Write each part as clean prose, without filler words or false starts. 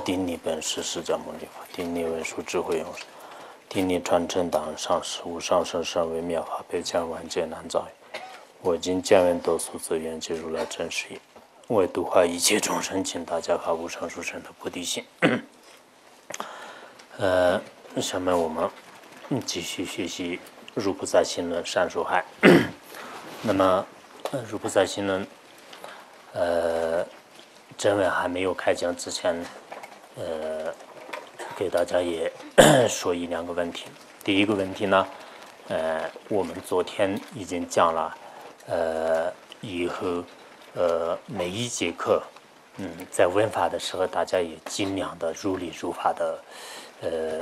顶礼本师释迦牟尼佛，顶礼文殊智慧勇士，顶礼传承档案上师无上甚深微妙法，百千万劫难遭遇。我今见闻得所自愿解如来真实义，为度化一切众生，请大家发无上殊胜的菩提心。下面我们继续学习《入菩萨行论》善说海。那么，《入菩萨行论》真文还没有开讲之前，给大家也说一两个问题。第一个问题呢，我们昨天已经讲了，以后每一节课，在问法的时候，大家也尽量的如理如法的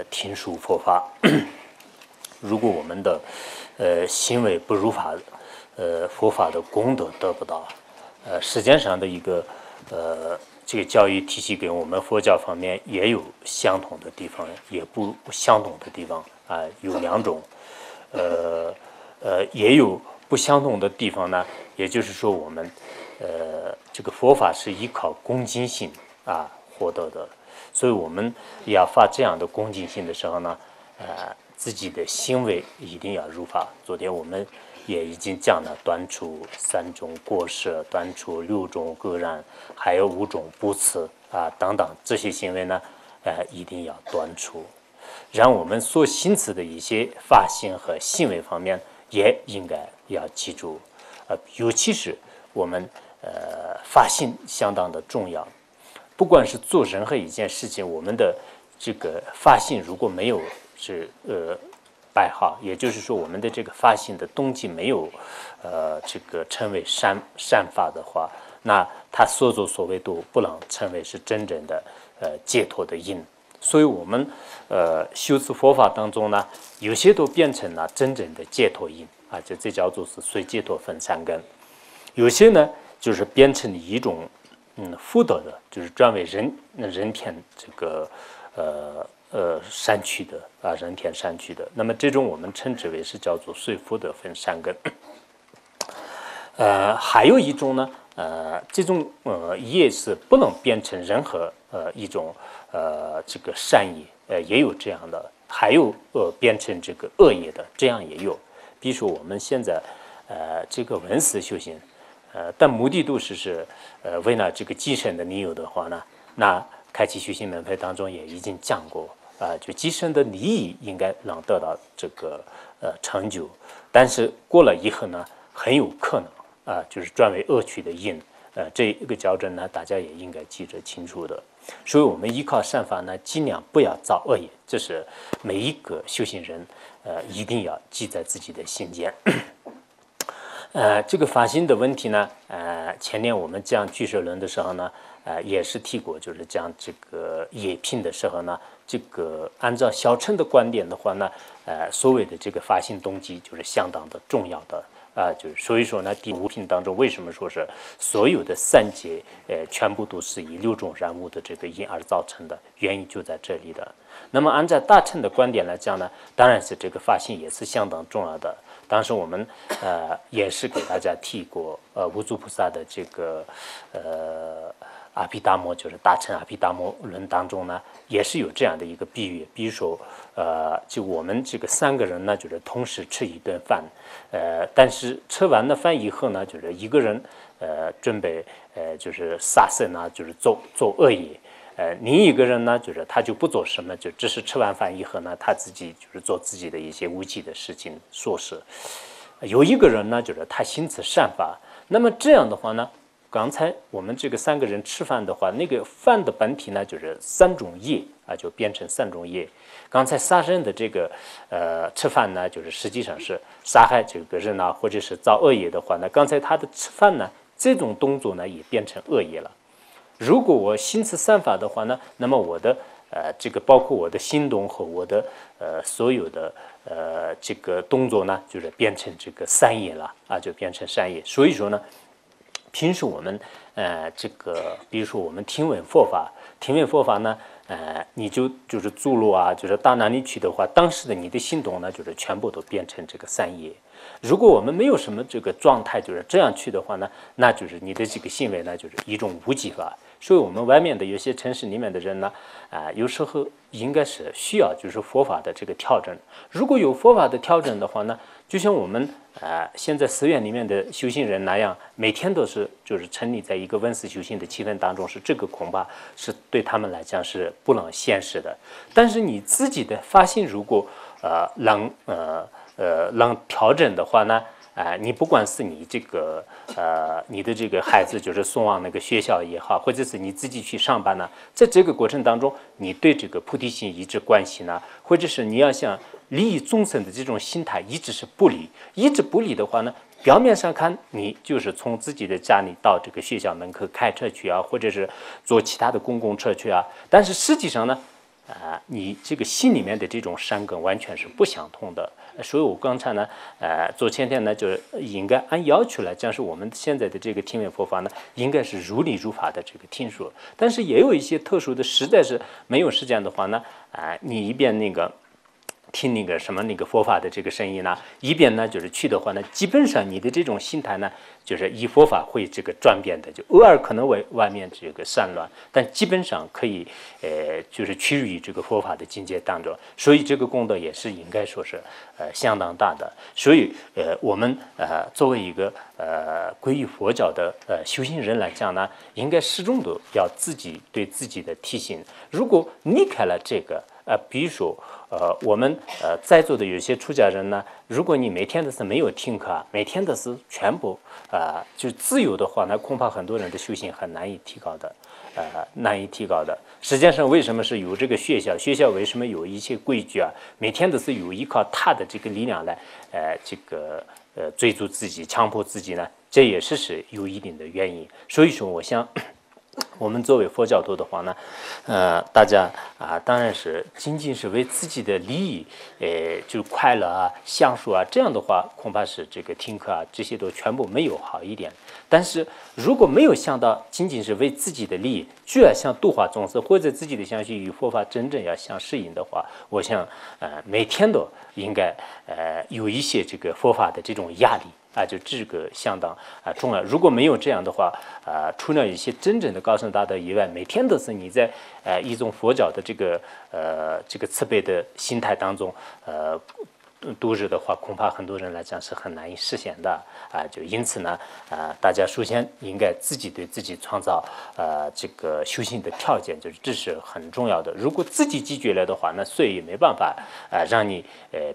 听书佛法。如果我们的行为不如法，佛法的功德得不到，时间上的一个这个教育体系跟我们佛教方面也有相同的地方，也不相同的地方啊，有两种，也有不相同的地方呢。也就是说，我们这个佛法是依靠恭敬心啊获得的，所以我们要发这样的恭敬心的时候呢，自己的行为一定要如法。昨天我们也已经讲了，断除3种过失，断除6种垢染，还有5种不慈啊等等，这些行为呢，一定要断除。让我们所行持的一些法行和行为方面，也应该要记住，尤其是我们法行相当的重要。不管是做任何一件事情，我们的这个法行如果没有败好，也就是说我们的这个发心的动机没有这个成为善法的话，那他所作所为都不能成为是真正的解脱的因。所以我们修持佛法当中呢，有些都变成了真正的解脱因啊，这叫做是随解脱分3根。有些呢就是变成了一种福德的，就是专为人天这个善趣的啊，人天善趣的。那么这种我们称之为是叫做随福德分3根。还有一种呢，这种业是不能变成任何一种这个善业，也有这样的，还有变成这个恶业的，这样也有。比如说我们现在这个闻思修行，但目的都是为了这个寄生的利益的话呢，那开启修行门派当中也已经讲过。就寄生的利益应该能得到这个成就，但是过了以后呢，很有可能就是转为恶趣的因，这个校正呢，大家也应该记着清楚的。所以，我们依靠善法呢，尽量不要造恶业，这是每一个修行人一定要记在自己的心间。这个法心的问题呢，前年我们讲俱舍论的时候呢，也是提过，就是讲这个业品的时候呢，这个按照小乘的观点的话呢，所谓的这个发心动机就是相当的重要的就是所以说呢，第5品当中为什么说是所有的3界，全部都是以6种染物的这个因而造成的，原因就在这里的。那么按照大乘的观点来讲呢，当然是这个发心也是相当重要的。当时我们也是给大家提过无著菩萨的这个阿毗达摩，就是大乘阿毗达摩论当中呢，也是有这样的一个比喻。比如说就我们这个3个人呢，就是同时吃一顿饭，但是吃完了饭以后呢，就是一个人准备就是杀生啊，就是做恶业。另一个人呢，就是他就不做什么，就只是吃完饭以后呢，他自己就是做自己的一些无稽的事情琐事。有一个人呢，就是他行持善法。那么这样的话呢，刚才我们这个3个人吃饭的话，那个饭的本体呢，就是3种业啊，就变成3种业。刚才杀人的这个吃饭呢，就是实际上是杀害这个人啊，或者是造恶业的话呢，刚才他的吃饭呢，这种动作呢也变成恶业了。如果我行持善法的话呢，那么我的这个包括我的行动和我的所有的这个动作呢，就是变成这个善业了啊，就变成善业。所以说呢，平时我们这个比如说我们听闻佛法呢，你就是住路啊，就是到哪里去的话，当时的你的行动呢，就是全部都变成这个善业。如果我们没有什么这个状态，就是这样去的话呢，那就是你的这个行为呢，就是一种无记法。所以，我们外面的有些城市里面的人呢，有时候应该是需要就是佛法的这个调整。如果有佛法的调整的话呢，就像我们现在寺院里面的修行人那样，每天都是就是沉溺在一个闻思修行的气氛当中，是这个恐怕是对他们来讲是不能现实的。但是你自己的发心如果能调整的话呢，你不管是你这个你的这个孩子就是送往那个学校也好，或者是你自己去上班呢，在这个过程当中，你对这个菩提心一直关系呢，或者是你要想利益众生的这种心态一直是不离，一直不离的话呢，表面上看你就是从自己的家里到这个学校门口开车去啊，或者是坐其他的公共车去啊，但是实际上呢，你这个心里面的这种善根完全是不相同的。所以我刚才呢，昨天呢，就是应该按要求来讲，是我们现在的这个听闻佛法呢，应该是如理如法的这个听说。但是也有一些特殊的，实在是没有时间的话呢，你一边那个听那个什么那个佛法的这个声音呢，一边呢就是去的话呢，基本上你的这种心态呢，就是以佛法会这个转变的，就偶尔可能外面这个散乱，但基本上可以就是趋于这个佛法的境界当中，所以这个功德也是应该说是相当大的。所以我们作为一个皈依佛教的修行人来讲呢，应该始终都要自己对自己的提醒，如果离开了这个比如说我们在座的有些出家人呢，如果你每天都是没有听课，每天都是全部就自由的话，那恐怕很多人的修行很难以提高的，难以提高的。实际上，为什么是有这个学校？学校为什么有一些规矩啊？每天都是有依靠他的这个力量来这个追逐自己、强迫自己呢？这也是有一定的原因。所以说，我想。我们作为佛教徒的话呢，大家当然是仅仅是为自己的利益，就快乐啊、享受啊，这样的话恐怕是这个听课啊，这些都全部没有好一点。但是如果没有想到仅仅是为自己的利益，就要想度化众生，或者自己的相信与佛法真正要相适应的话，我想每天都应该有一些这个佛法的这种压力。就这个相当重要。如果没有这样的话，除了一些真正的高僧大德以外，每天都是你在一种佛教的这个慈悲的心态当中度日的话，恐怕很多人来讲是很难以实现的就因此呢，大家首先应该自己对自己创造这个修行的条件，就是这是很重要的。如果自己拒绝了的话，那谁也没办法让你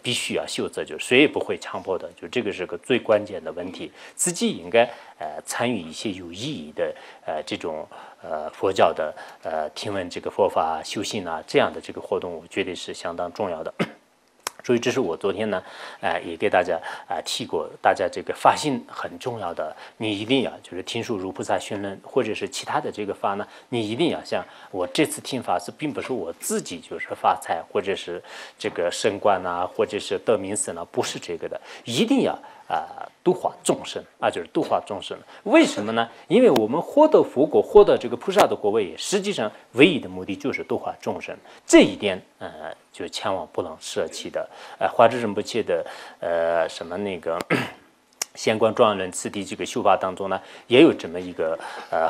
必须要修这，就谁也不会强迫的。就这个是个最关键的问题，自己应该参与一些有意义的这种佛教的听闻这个佛法修行这样的这个活动，我觉得是相当重要的。所以这是我昨天呢，也给大家提过，大家这个发心很重要的，你一定要就是听说如菩萨训论，或者是其他的这个法呢，你一定要像我这次听法是，并不是我自己就是发财，或者是这个升官或者是得名声不是这个的，一定要度化众生就是度化众生。为什么呢？因为我们获得佛果，获得这个菩萨的果位，实际上唯一的目的就是度化众生。这一点就千万不能舍弃的。华智仁波切的什么那个仙观庄严次第这个修法当中呢，也有这么一个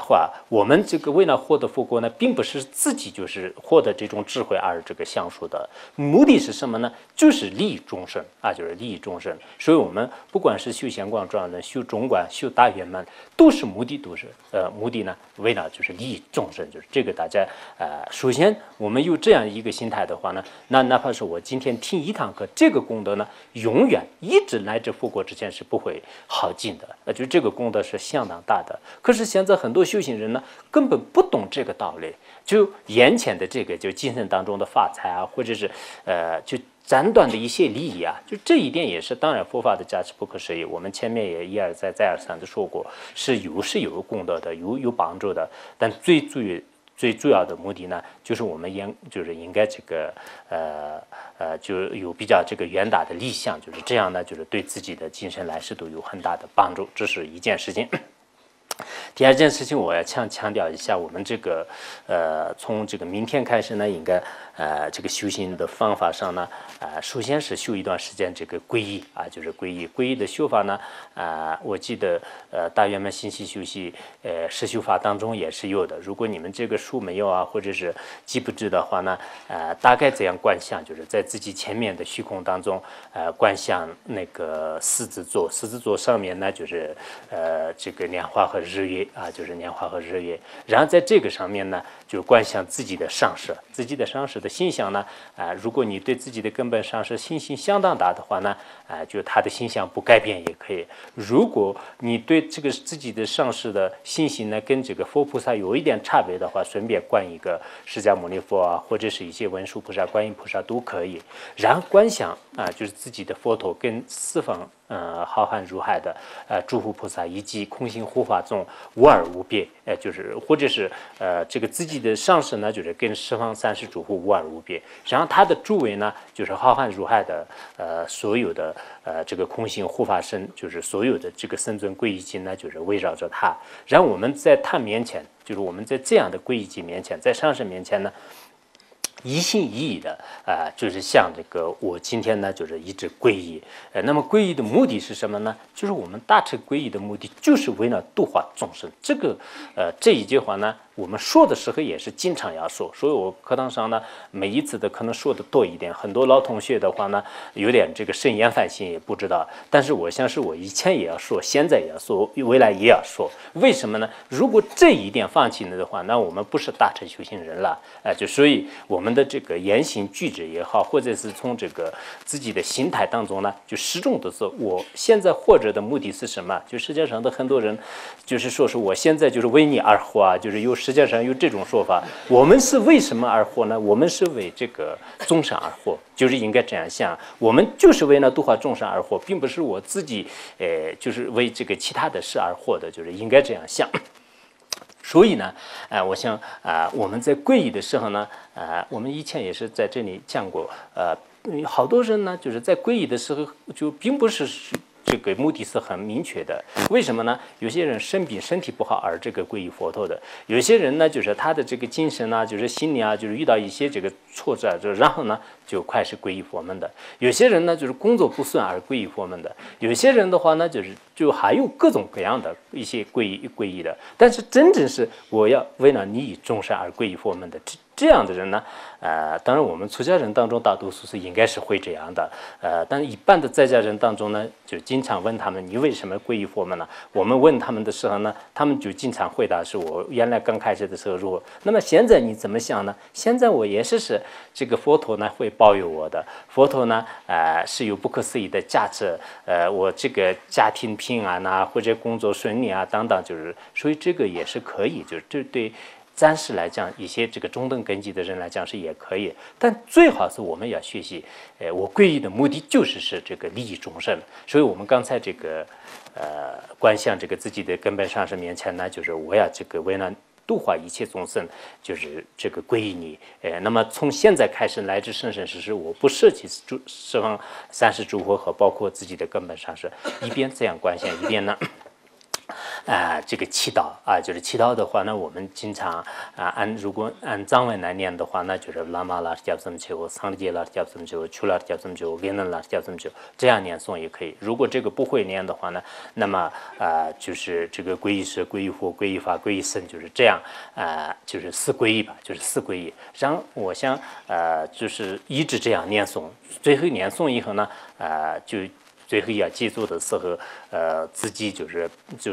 话：我们这个为了获得佛果呢，并不是自己就是获得这种智慧而这个享受的，目的是什么呢？就是利益众生就是利益众生。所以我们不管是修仙观庄严、修中观、修大圆满，都是目的呢，为了就是利益众生。就是这个大家首先我们有这样一个心态的话呢，那哪怕是我今天听一堂课，这个功德呢，永远一直来至佛果之前是不会耗尽的，就这个功德是相当大的。可是现在很多修行人呢，根本不懂这个道理，就眼前的这个就精神当中的发财或者是就斩断的一些利益就这一点也是，当然佛法的价值不可思议。我们前面也一而再再而三的说过，是有功德的，有帮助的，但最主要的目的呢，就是我们就是应该这个就有比较这个远大的理想，就是这样呢，就是对自己的精神来世都有很大的帮助，这是一件事情。第二件事情，我要强调一下，我们这个从这个明天开始呢，应该这个修行的方法上呢，首先是修一段时间这个皈依啊，就是皈依。皈依的修法呢，我记得大圆满信息修习实修法当中也是有的。如果你们这个书没有啊，或者是记不住的话呢，大概这样观想，就是在自己前面的虚空当中，观想那个狮子座，狮子座上面呢就是这个莲花和日月啊，就是莲花和日月。然后在这个上面呢，就观想自己的上师，自己的上师的形象呢，如果你对自己的根本上师信心相当大的话呢，就他的形象不改变也可以。如果你对这个自己的上师的信心呢，跟这个佛菩萨有一点差别的话，顺便观一个释迦牟尼佛啊，或者是一些文殊菩萨、观音菩萨都可以。然后观想就是自己的佛陀跟四方浩瀚如海的诸佛菩萨以及空行护法众无二无别，就是或者是这个自己的上师呢，就是跟十方三世诸佛无二无别。然后他的诸位呢，就是浩瀚如海的所有的这个空行护法神，就是所有的这个圣尊皈依经呢，就是围绕着他。然后我们在他面前，就是我们在这样的皈依经面前，在上师面前呢，一心一意的就是像这个我今天呢，就是一直皈依。那么皈依的目的是什么呢？就是我们大乘皈依的目的，就是为了度化众生。这一句话呢，我们说的时候也是经常要说，所以我课堂上呢，每一次的可能说的多一点。很多老同学的话呢，有点这个圣言反省也不知道，但是我想是我以前也要说，现在也要说，未来也要说。为什么呢？如果这一点放弃了的话，那我们不是大乘修行人了。就所以我们的这个言行举止也好，或者是从这个自己的心态当中呢，就始终都是我现在活着的目的是什么？就世界上的很多人，就是说是我现在就是为你而活啊，就是世界上有这种说法。我们是为什么而活呢？我们是为这个众生而活，就是应该这样想。我们就是为了度化众生而活，并不是我自己就是为这个其他的事而活的，就是应该这样想。所以呢，我想我们在皈依的时候呢，我们以前也是在这里讲过，好多人呢，就是在皈依的时候就并不是这个目的是很明确的。为什么呢？有些人生病身体不好而这个皈依佛陀的，有些人呢就是他的这个精神啊，就是心理啊，就是遇到一些这个挫折，然后呢就开始皈依佛门的。有些人呢就是工作不顺而皈依佛门的。有些人的话呢就还有各种各样的一些皈依的。但是真正是我要为了利益众生而皈依佛门的这样的人呢，当然我们出家人当中大多数是应该是会这样的，但一般的在家人当中呢，就经常问他们你为什么皈依佛门呢？我们问他们的时候呢，他们就经常回答是我原来刚开始的时候说，那么现在你怎么想呢？现在我也是这个佛陀呢会保佑我的，佛陀呢是有不可思议的价值，我这个家庭平安啊，或者工作顺利啊等等，就是所以这个也是可以，就是这对暂时来讲，一些这个中等根基的人来讲是也可以，但最好是我们要学习。我皈依的目的就是这个利益众生，所以我们刚才这个观想这个自己的根本上师面前呢，就是我要这个为了度化一切众生，就是这个皈依你。那么从现在开始乃至生生世世，我不涉及十方三世诸佛和包括自己的根本上师，一边这样观想，一边呢。这个祈祷就是祈祷的话呢，我们经常如果按藏文来念的话呢，就是拉玛拉叫这么久，桑利杰拉叫这么久，丘拉叫这么久，维能拉叫这么久，这样念诵也可以。如果这个不会念的话呢，那么就是这个皈依师、皈依佛、皈依法、皈依僧，就是这样就是四皈依吧，就是四皈依。然后我想就是一直这样念诵，最后念诵以后呢，就最后要记住的时候，自己就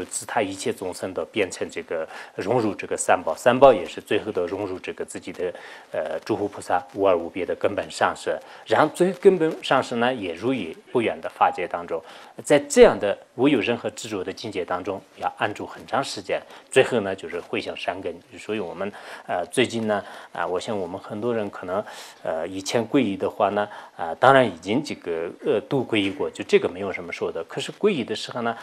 自他一切众生都变成这个融入这个三宝，三宝也是最后的融入这个自己的诸佛菩萨无二无别的根本上师，然后最根本上师呢也入于不远的法界当中，在这样的无有任何执着的境界当中，要安住很长时间，最后呢就是回向善根。所以我们最近呢我想我们很多人可能以前皈依的话呢当然已经这个都皈依过，就这个没有什么说的。可是皈依的时候呢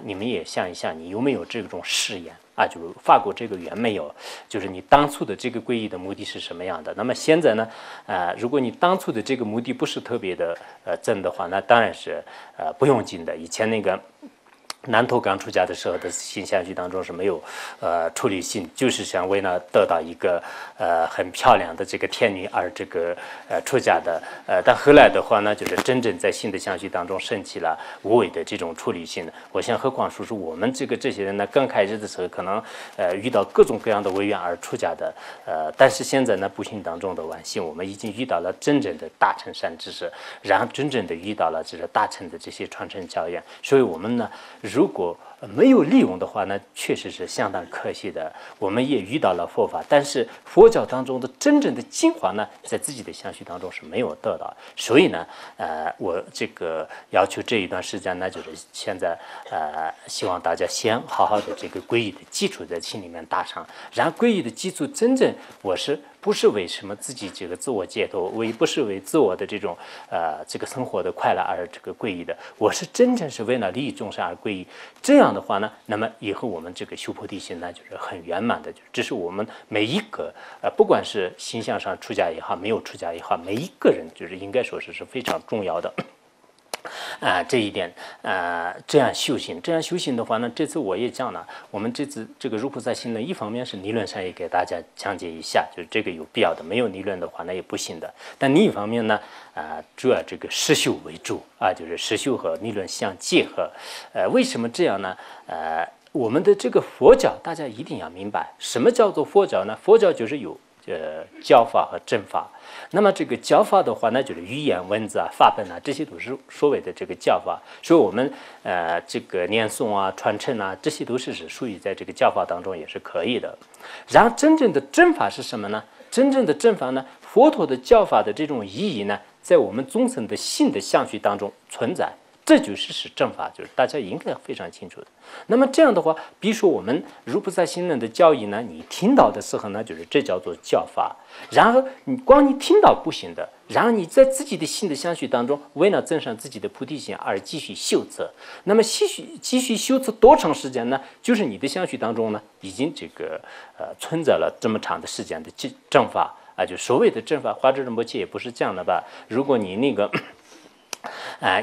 你们也想一想，你有没有这种誓言就是发过这个愿没有？就是你当初的这个皈依的目的是什么样的？那么现在呢如果你当初的这个目的不是特别的正的话，那当然是不用紧的。以前那个南头刚出家的时候的性相续当中是没有处女性，就是想为了得到一个很漂亮的这个天女而这个出家的但后来的话呢，就是真正在性的相续当中升起了无为的这种处女性的。我想何况说我们这些人呢，刚开始的时候可能遇到各种各样的违缘而出家的但是现在呢不幸当中的万幸，我们已经遇到了真正的大乘善知识，然后真正的遇到了这个大乘的这些传承教员，所以我们呢如果没有利用的话呢，确实是相当可惜的。我们也遇到了佛法，但是佛教当中的真正的精华呢，在自己的相续当中是没有得到。所以呢，我这个要求这一段时间呢，就是现在希望大家先好好的这个皈依的基础在心里面打上，然后皈依的基础真正不是为什么自己这个自我解脱，我也不是为自我的这种这个生活的快乐而这个皈依的，我是真正是为了利益众生而皈依。这样的话呢，那么以后我们这个修菩提心呢，就是很圆满的。这是我们每一个不管是形象上出家也好，没有出家也好，每一个人就是应该说是非常重要的。这一点这样修行的话呢，这次我也讲了，我们这次这个入菩萨心呢，一方面是理论上也给大家讲解一下，就是这个有必要的，没有理论的话那也不行的。但另一方面呢，主要这个实修为主就是实修和理论相结合。为什么这样呢？我们的这个佛教，大家一定要明白，什么叫做佛教呢？佛教就是有教法和正法。那么这个教法的话呢，就是语言文字法本这些都是所谓的这个教法。所以我们这个念诵传承这些都是属于在这个教法当中也是可以的。然后真正的正法是什么呢？真正的正法呢，佛陀的教法的这种意义呢，在我们众生的性的相续当中存在。这就是正法，就是大家应该非常清楚的。那么这样的话，比如说我们如菩萨行人的教义呢，你听到的时候呢，就是这叫做教法。然后你听到不行的，然后你在自己的心的相续当中，为了增上自己的菩提心而继续修持。那么继续修持多长时间呢？就是你的相续当中呢，已经这个存在了这么长的时间的正法就所谓的正法，华严仁波切也不是这样的吧？如果你那个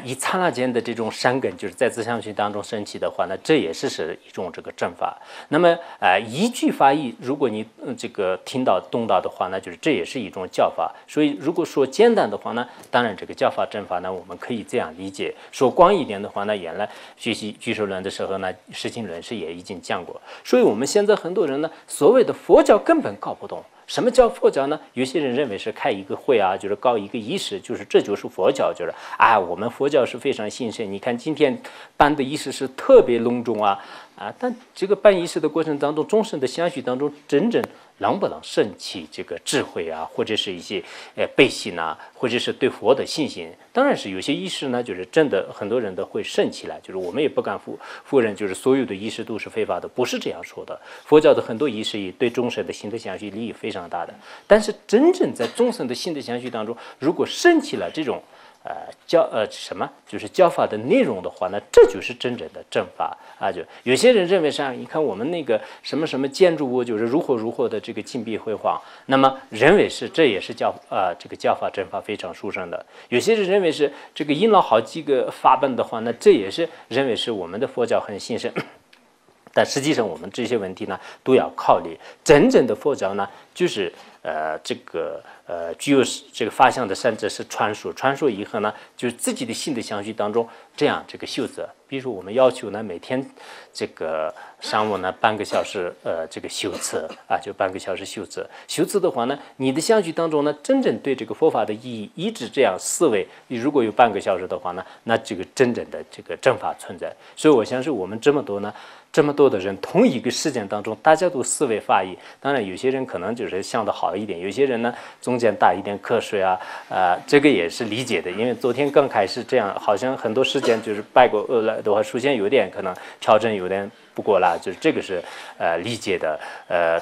以刹那间的这种善根，就是在自相续当中升起的话呢，这也是一种这个正法。那么一句法义，如果你这个听到动到的话呢，就是这也是一种教法。所以如果说简单的话呢，当然这个教法正法呢，我们可以这样理解。说广一点的话呢，原来学习俱舍论的时候呢，释经论师也已经讲过。所以我们现在很多人呢，所谓的佛教根本搞不懂。什么叫佛教呢？有些人认为是开一个会就是搞一个仪式，这就是佛教，就是我们佛教是非常兴盛。你看今天办的仪式是特别隆重但这个办仪式的过程当中，众生的相续当中，真正能不能升起这个智慧或者是一些背信或者是对佛的信心？当然是有些仪式呢，就是真的很多人都会升起来，就是我们也不敢否认，就是所有的仪式都是非法的，不是这样说的。佛教的很多仪式也对众生的心的相续利益非常大的，但是真正在众生的心的相续当中，如果升起了这种就是教法的内容的话呢，这就是真正的正法就有些人认为你看我们那个什么什么建筑物就是如何的这个金碧辉煌，那么认为这也是这个教法正法非常殊胜的。有些人认为是这个印了好几个法本的话呢，这也是认为是我们的佛教很兴盛。但实际上我们这些问题呢都要考虑。真正的佛教呢，就是具有这个法相的善知识传说以后呢，就是自己的心的相续当中这样这个修持。比如说我们要求呢，每天这个上午呢半个小时这个修持就半个小时修持的话呢，你的相续当中呢，真正对这个佛法的意义一直这样思维，你如果有半个小时的话呢，那这个真正的这个正法存在。所以我相信我们这么多的人，同一个事件当中，大家都思维法义。当然有些人可能就是想得好一点，有些人呢中间打一点瞌睡这个也是理解的。因为昨天刚开始这样，好像很多事件就是拜过来的话，首先有点可能调整有点不过了，就是这个是理解的。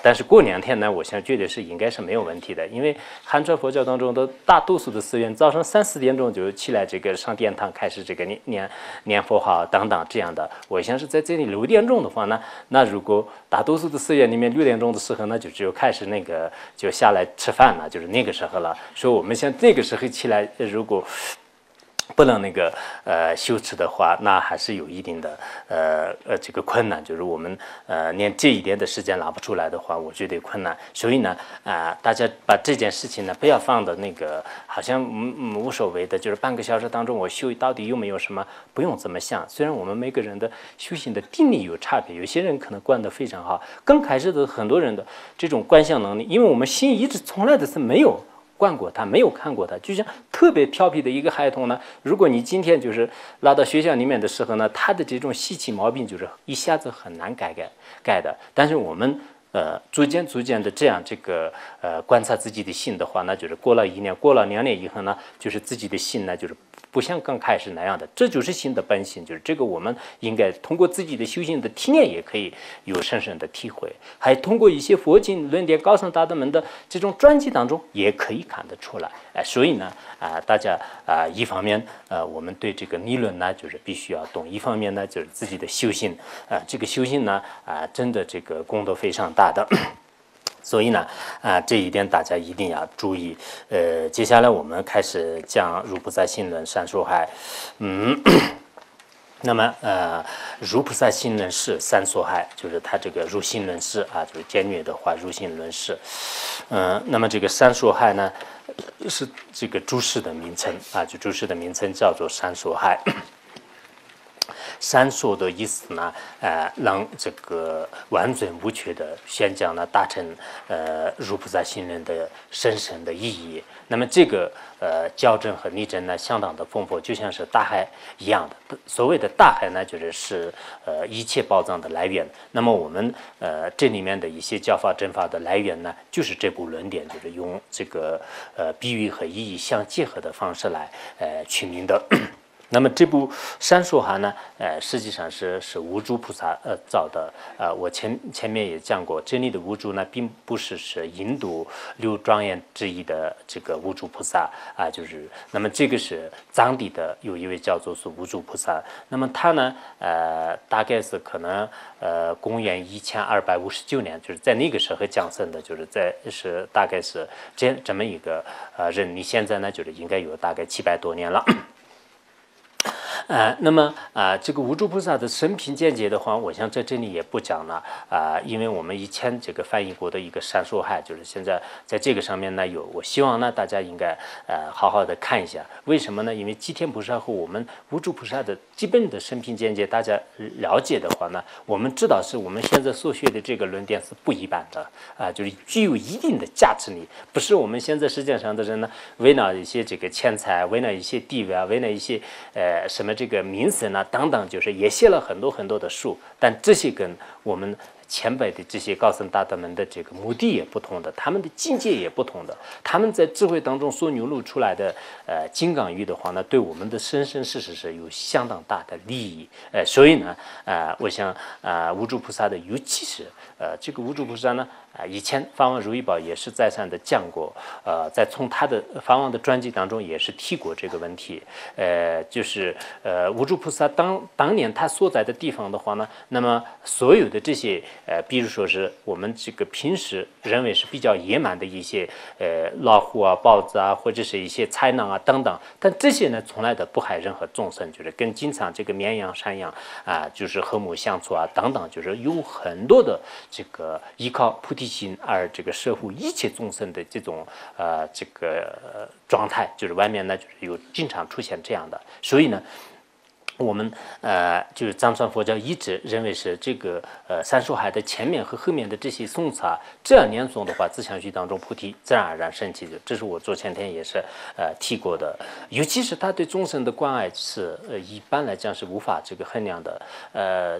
但是过2天呢，我想觉得是应该是没有问题的。因为汉传佛教当中的大多数的寺院，早上3、4点钟就起来这个上殿堂开始这个念佛号等等这样的。我想是在这里6点钟的话呢，那如果大多数的寺院里面6点钟的时候呢，就只有开始那个就下来吃饭了，就是那个时候了。所以我们像那个时候起来，如果不能那个羞耻的话，那还是有一定的这个困难，就是我们连这一点的时间拿不出来的话，我觉得困难。所以呢大家把这件事情呢不要放的那个好像无所谓的，就是半个小时当中我修到底又没有什么，不用这么想。虽然我们每个人的修行的定力有差别，有些人可能观得非常好，刚开始的很多人的这种观想能力，因为我们心一直从来的是没有观过他，没有看过他，就像特别调皮的一个孩童呢，如果你今天就是拉到学校里面的时候呢，他的这种习气毛病就是一下子很难改的。但是我们逐渐的这样这个观察自己的心的话，那就是过了1年，过了2年以后呢，就是自己的心呢就是不像刚开始那样的，这就是心的本性。就是这个我们应该通过自己的修行的体验也可以有深深的体会，还通过一些佛经论点高僧大德们的这种传记当中也可以看得出来。所以呢大家一方面我们对这个理论呢就是必须要懂，一方面呢就是自己的修行这个修行呢真的这个功德非常大的。所以呢这一点大家一定要注意。接下来我们开始讲《入菩萨心论》三说海。那么入菩萨心论是三说海，就是他这个入心论是就是简略的话入心论是。那么这个三说海呢是这个注释的名称就注释的名称叫做三说海。三说的意思呢，让这个完整无缺的宣讲呢，达成入菩萨心论的深深的意义。那么这个教证和例证呢，相当的丰富，就像是大海一样的。所谓的大海呢，就是一切宝藏的来源。那么我们这里面的一些教法正法的来源呢，就是这部论点，就是用这个比喻和意义相结合的方式来取名的。那么这部三说海呢，实际上是无著菩萨造的。我前面也讲过，这里的无著呢，并不是印度6庄严之一的这个无著菩萨就是那么这个是藏地的有一位叫做是无著菩萨。那么他呢，大概是可能公元1259年，就是在那个时候降生的，就是大概是这么一个人。你现在呢，就是应该有大概700多年了。那么这个无著菩萨的生平见解的话，我想在这里也不讲了因为我们以前这个翻译过的一个三说海，就是现在在这个上面呢有，我希望呢大家应该好好的看一下。为什么呢？因为吉天菩萨和我们无著菩萨的基本的生平见解，大家了解的话呢，我们知道是我们现在所学的这个论点是不一般的就是具有一定的价值力，不是我们现在世界上的人呢为了一些这个钱财，为了一些地位为了一些什么这个名声等等，就是也写了很多的书，但这些跟我们前辈的这些高僧大德们的这个目的也不同的，他们的境界也不同的，他们在智慧当中所流露出来的金刚语的话呢，对我们的生生世世是有相当大的利益。所以呢我想无著菩萨的，尤其是这个无著菩萨呢以前法王如意宝也是再三的讲过，在从他的法王的传记当中也是提过这个问题。就是无著菩萨当年他所在的地方的话呢，那么所有的这些比如说是我们这个平时认为是比较野蛮的一些老虎豹子或者是一些豺狼等等，但这些呢从来都不害任何众生，就是跟经常这个绵羊山羊就是和睦相处等等，就是有很多的这个依靠菩提心而这个摄护一切众生的这种这个状态，就是外面呢就是有经常出现这样的。所以呢我们就是藏传佛教一直认为是这个三说海的前面和后面的这些颂词这样念诵的话，自相续当中菩提自然而然升起的。这是我前天也是提过的。尤其是他对众生的关爱是一般来讲是无法这个衡量的。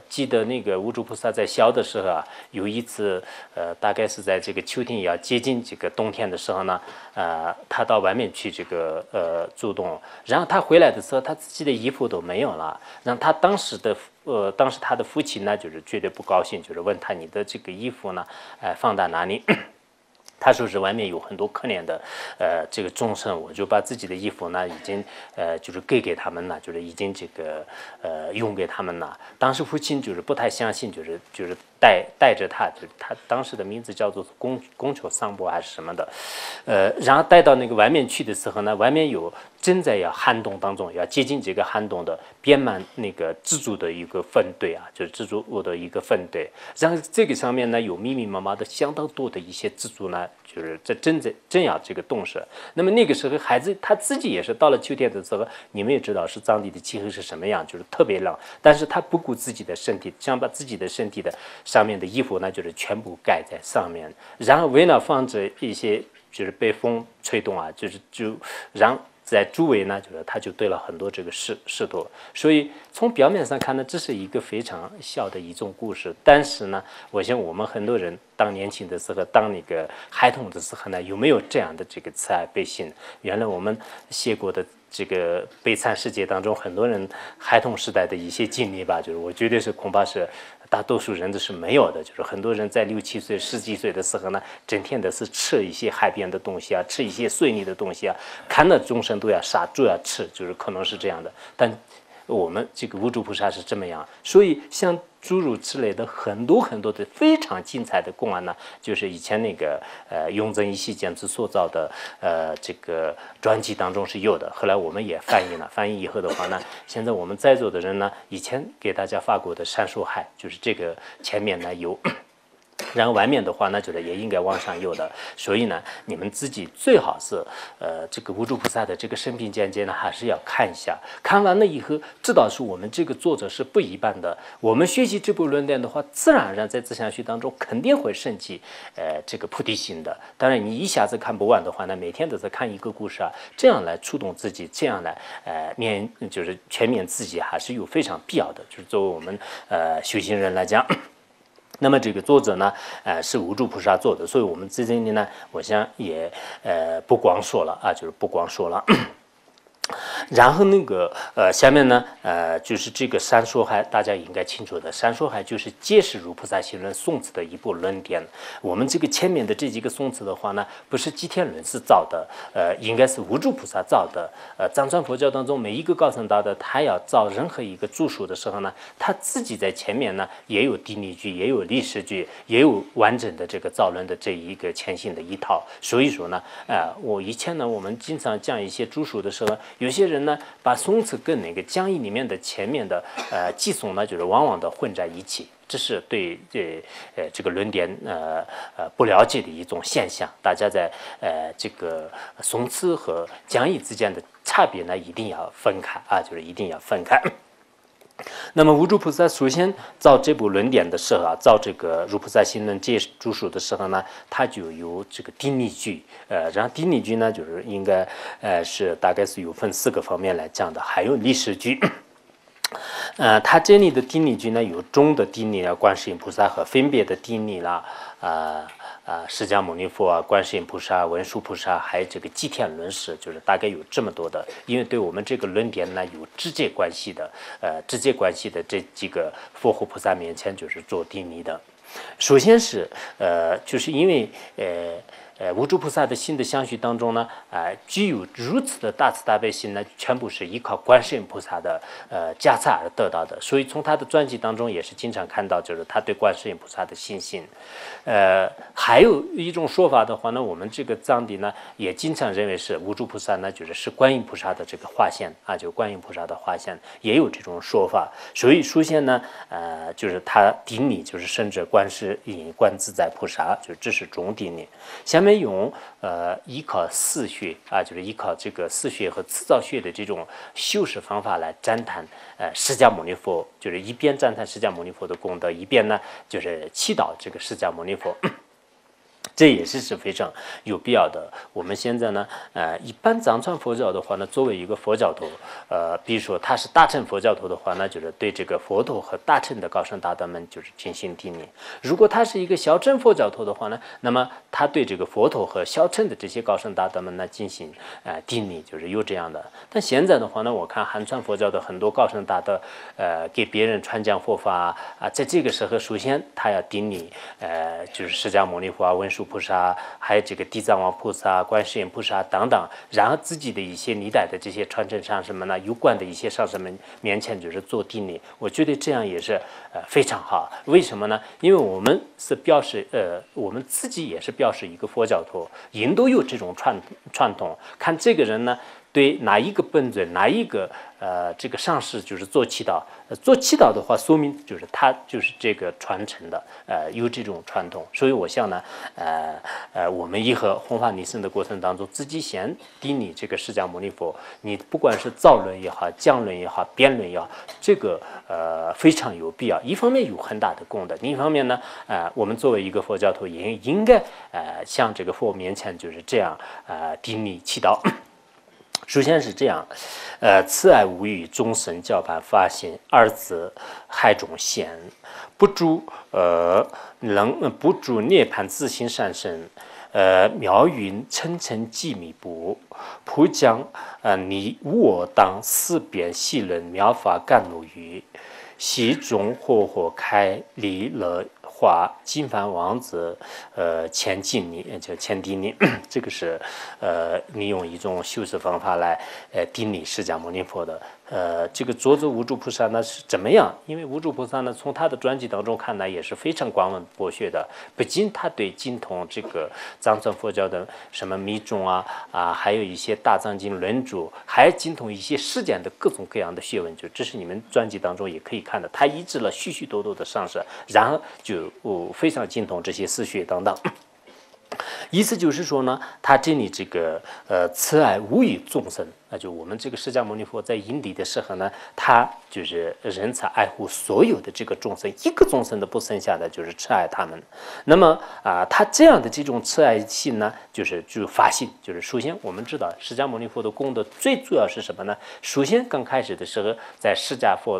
记得那个无著菩萨在小的时候有一次大概是在这个秋天要接近这个冬天的时候呢，他到外面去这个住洞，然后他回来的时候，他自己的衣服都没有了。让他当时他的父亲呢，就是绝对不高兴，就是问他你的这个衣服呢，放在哪里？他说是外面有很多可怜的这个众生，我就把自己的衣服呢已经就是给他们了，就是已经这个用给他们了。当时父亲就是不太相信，就是带着他，就是他当时的名字叫做宫球桑博还是什么的，然后带到那个外面去的时候呢，外面有正在要撼动当中，要接近这个撼动的编满那个蜘蛛的一个分队啊，就是蜘蛛网的一个分队。然后这个上面呢有密密麻麻的相当多的一些蜘蛛呢，就是正要这个动手。那么那个时候孩子他自己也是到了秋天的时候，你们也知道是藏地的气候是什么样，就是特别冷，但是他不顾自己的身体，想把自己的身体的上面的衣服呢，就是全部盖在上面，然后为了防止一些就是被风吹动啊，就让在周围呢，就是他就堆了很多这个石头，所以从表面上看呢，这是一个非常小的一种故事，但是呢，我想我们很多人当年轻的时候，当那个孩童的时候呢，有没有这样的这个慈爱悲心？原来我们写过的这个悲惨世界当中，很多人孩童时代的一些经历吧，就是我觉得是恐怕是大多数人都是没有的，就是很多人在6、7岁、10几岁的时候呢，整天的是吃一些海边的东西啊，吃一些碎泥的东西啊，看到众生都要杀，就要吃，就是可能是这样的。但我们这个无著菩萨是这么样，所以像诸如此类的很多的非常精彩的公案呢，就是以前那个永增一系讲之所造的这个专辑当中是有的，后来我们也翻译了，翻译以后的话呢，现在我们在座的人呢，以前给大家发过的山树海，就是这个前面呢有。然后外面的话呢，就是也应该往上有的，所以呢，你们自己最好是这个无著菩萨的这个生平简介呢，还是要看一下。看完了以后，知道是我们这个作者是不一般的。我们学习这部论点的话，自然而然在自相续当中肯定会升起这个菩提心的。当然，你一下子看不完的话呢，每天都在看一个故事啊，这样来触动自己，这样来就是全面自己，还是有非常必要的。就是作为我们修行人来讲。那么这个作者呢，是无著菩萨做的，所以我们在这里呢，我想也不光说了啊，就是不光说了。然后那个下面呢就是这个三说海，大家应该清楚的，三说海就是揭示如菩萨行论宋词的一部论点。我们这个前面的这几个宋词的话呢，不是吉天论师造的，应该是无著菩萨造的。藏传佛教当中每一个高僧大德，他要造任何一个著述的时候呢，他自己在前面呢也有地理句，也有历史句，也有完整的这个造论的这一个前行的一套。所以说呢，我以前呢，我们经常讲一些著述的时候，有些人呢把宋词跟那个讲义里面的前面的寄颂呢，就是往往的混在一起，这是对这个论点不了解的一种现象。大家在这个宋词和讲义之间的差别呢，一定要分开啊，就是一定要分开。那么无著菩萨首先造这部论点的时候啊，造这个《如菩萨行论戒注述》的时候呢，它就有这个定理句，然后定理句呢，就是应该是大概是有分4个方面来讲的，还有历史句。它这里的定理句呢，有中的定理啊，观世音菩萨和分别的定理啦，释迦牟尼佛啊，观世音菩萨、文殊菩萨，还有这个寂天论师，就是大概有这么多的，因为对我们这个论点呢有直接关系的，直接关系的这几个佛和菩萨面前就是做定理的。首先是就是因为无著菩萨的心的相续当中呢，具有如此的大慈大悲心呢，全部是依靠观世音菩萨的加持而得到的。所以从他的传记当中也是经常看到，就是他对观世音菩萨的信心。还有一种说法的话呢，我们这个藏地呢也经常认为是无著菩萨呢，就是观音菩萨的这个化现啊，就观音菩萨的化现，也有这种说法。所以首先呢，就是他顶礼就是甚至观世音、观自在菩萨，就这是中顶礼。下面用依靠四学啊，就是依靠这个四学和次造学的这种修饰方法来赞叹释迦牟尼佛，就是一边赞叹释迦牟尼佛的功德，一边呢就是祈祷这个释迦牟尼佛。这也是非常有必要的。我们现在呢，一般藏传佛教的话呢，作为一个佛教徒，比如说他是大乘佛教徒的话呢，就是对这个佛陀和大乘的高僧大德们就是进行定礼；如果他是一个小乘佛教徒的话呢，那么他对这个佛陀和小乘的这些高僧大德们呢进行定礼，就是有这样的。但现在的话呢，我看汉传佛教的很多高僧大德，给别人传讲佛法啊，在这个时候，首先他要定礼，就是释迦牟尼佛啊、文殊菩萨，还有这个地藏王菩萨、观世音菩萨等等，然后自己的一些历代的这些传承上什么呢，有关的一些上师们面前就是做顶礼，我觉得这样也是非常好。为什么呢？因为我们是表示我们自己也是表示一个佛教徒，印度有这种传统，看这个人呢。对哪一个本尊，哪一个这个上师就是做祈祷，做祈祷的话，说明就是他就是这个传承的，有这种传统。所以我想呢，我们以后弘法利生的过程当中，自己先顶礼这个释迦牟尼佛，你不管是造论也好，降论也好，辩论也好，这个非常有必要。一方面有很大的功德，另一方面呢，我们作为一个佛教徒，也应该向这个佛面前就是这样顶礼祈祷。首先是这样，慈爱无语，众生教办发心，二字海中现，不住不住涅槃自性善身，妙云层层寂密布，普将你我当四边细论妙法甘露语，习中活活开离乐化金幡王子，前进你叫前顶你，这个是你用一种修持方法来顶礼释迦牟尼佛的。这个作者无著菩萨呢是怎么样？因为无著菩萨呢，从他的传记当中看来也是非常广文博学的，不仅他对精通这个藏传佛教的什么密宗还有一些大藏经论著，还精通一些世间的各种各样的学问，就这是你们传记当中也可以看的。他医治了许许多多的上师，然后就非常精通这些四学等等。意思就是说呢，他这里这个慈爱无与众生，那就我们这个释迦牟尼佛在因地的时候呢，他就是仁慈爱护所有的这个众生，一个众生都不剩下的，就是慈爱他们。那么他这样的这种慈爱心呢，就是发心，就是首先我们知道释迦牟尼佛的功德最主要是什么呢？首先刚开始的时候，在释迦佛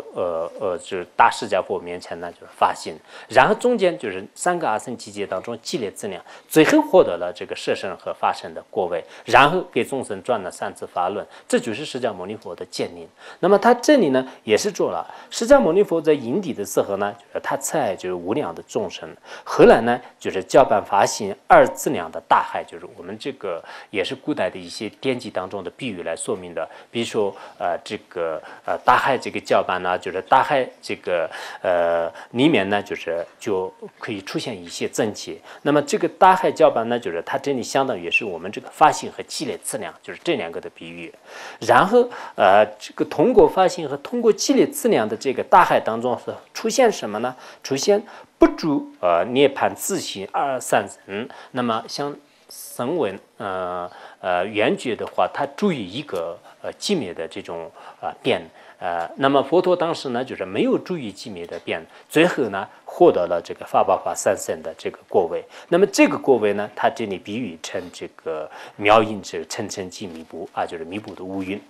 就是大释迦佛面前呢，就是发心，然后中间就是三个阿僧祇劫当中积累资粮，最后获得了这个摄身和法身的果位，然后给众生转了三次法轮，这就是释迦牟尼佛的建立。那么他这里呢也是做了释迦牟尼佛在因地的时候呢，就是他慈爱就是无量的众生，后来呢就是教办发心二资粮的大海，就是我们这个也是古代的一些典籍当中的比喻来说明的。比如说这个大海这个教办呢，就是大海这个里面呢就可以出现一些正气。那么这个大海教办呢，就是它这里相当于是我们这个发心和积累资粮，就是这两个的比喻。然后这个通过发心和通过积累资粮的这个大海当中是出现什么呢？出现不住涅槃自性二三身。那么像声闻缘觉的话，它注意一个寂灭的这种变。那么佛陀当时呢，就是没有注意寂灭的变，最后呢获得了这个法宝法三身的这个果位。那么这个果位呢，它这里比喻成这个妙音这个层层寂密布就是密布的乌云。